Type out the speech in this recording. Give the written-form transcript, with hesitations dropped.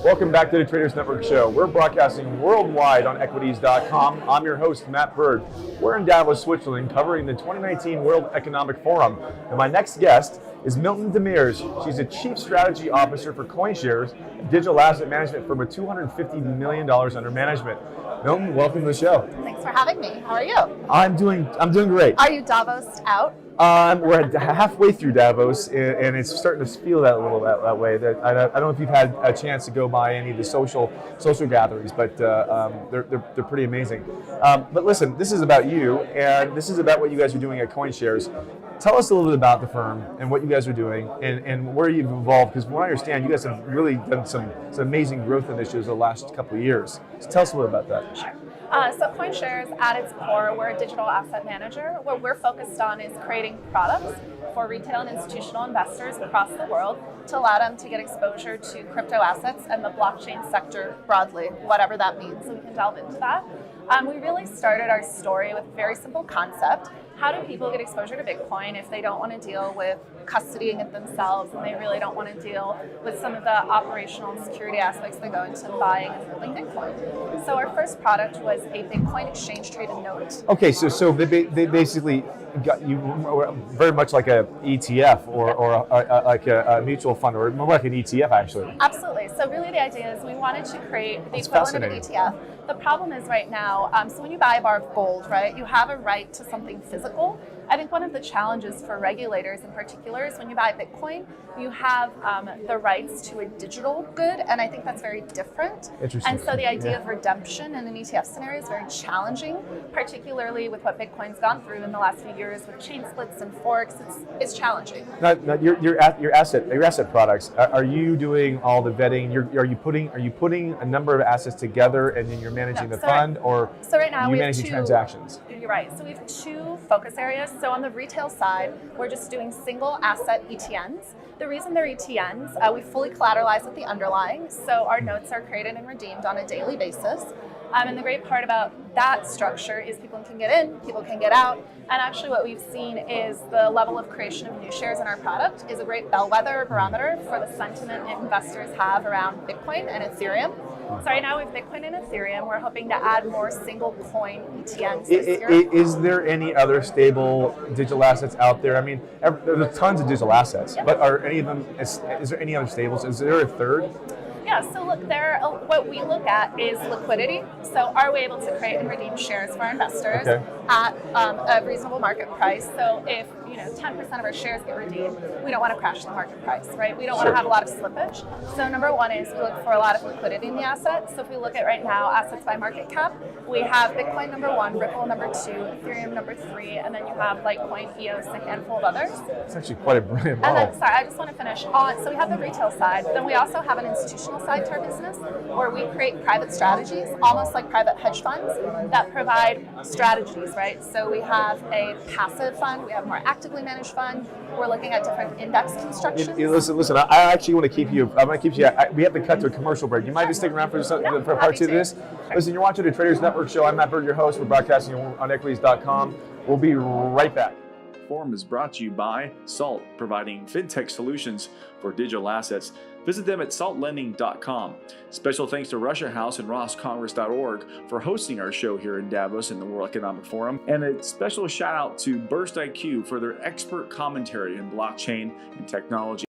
Welcome back to the Traders Network Show. We're broadcasting worldwide on equities.com. I'm your host, Matt Bird. We're in Davos, Switzerland, covering the 2019 World Economic Forum. And my next guest is Meltem Demirors. She's a Chief Strategy Officer for CoinShares, a digital asset management firm with $250 million under management. Meltem, welcome to the show. Thanks for having me. How are you? I'm doing great. Are you Davos out? We're halfway through Davos, and it's starting to feel that a little that way. I don't know if you've had a chance to go by any of the social gatherings, but they're pretty amazing. But listen, this is about you, and this is about what you guys are doing at CoinShares. Tell us a little bit about the firm and what you guys are doing, and where you've evolved. Because from what I understand, you guys have really done some amazing growth initiatives the last couple of years. So tell us a little about that. Sure. So CoinShares, at its core, we're a digital asset manager. What we're focused on is creating products for retail and institutional investors across the world to allow them to get exposure to crypto assets and the blockchain sector broadly, whatever that means. So we can delve into that. We really started our story with a very simple concept. How do people get exposure to Bitcoin if they don't want to deal with custodying it themselves and they really don't want to deal with some of the operational and security aspects that go into buying and holding Bitcoin? So our first product was a Bitcoin exchange traded note. Okay, so they basically got you very much like a ETF or like a mutual fund, or more like an ETF actually. Absolutely. So really the idea is we wanted to create the equivalent of an ETF. The problem is right now, so when you buy a bar of gold, right, you have a right to something physical. I think one of the challenges for regulators in particular is when you buy Bitcoin, you have the rights to a digital good, and I think that's very different. Interesting. And so the idea of redemption in an ETF scenario is very challenging, particularly with what Bitcoin's gone through in the last few years with chain splits and forks. It's challenging. Now your asset products. Are you doing all the vetting? Are you putting a number of assets together and then you're managing the fund, or so right now you we managing have transactions? You're right. So we have two focus areas. So on the retail side, we're just doing single asset ETNs. The reason they're ETNs, we fully collateralize with the underlying. So our notes are created and redeemed on a daily basis. And the great part about that structure is people can get in, people can get out. And actually what we've seen is the level of creation of new shares in our product is a great bellwether barometer for the sentiment investors have around Bitcoin and Ethereum. So right now we have Bitcoin and Ethereum. We're hoping to add more single coin ETNs this year. Is there any other stable digital assets out there? I mean, there's tons of digital assets, but are any of them, is there any other stables? Is there a third? Yeah, so look, what we look at is liquidity. So are we able to create and redeem shares for our investors at a reasonable market price? So if 10% of our shares get redeemed, we don't want to crash the market price, right? We don't want to have a lot of slippage. So number one is we look for a lot of liquidity in the asset. So if we look at right now assets by market cap, we have Bitcoin number one, Ripple number two, Ethereum number three, and then you have Litecoin, EOS, and a handful of others. It's actually quite a brilliant model. And then, sorry, I just want to finish. So we have the retail side. Then we also have an institutional side to our business where we create private strategies, almost like private hedge funds, that provide strategies, right? So we have a passive fund, we have more actively managed fund. We're looking at different index constructions. Listen. I actually want to keep you. I'm going to keep you. We have to cut to a commercial break. You might be sticking around for part two of this. Sure. Listen, you're watching the Traders Network Show. I'm Matt Bird, your host. We're broadcasting on equities.com. We'll be right back. Forum is brought to you by Salt, providing fintech solutions for digital assets. Visit them at saltlending.com. Special thanks to Russia House and rosscongress.org for hosting our show here in Davos in the World Economic Forum. And a special shout out to Burst IQ for their expert commentary in blockchain and technology.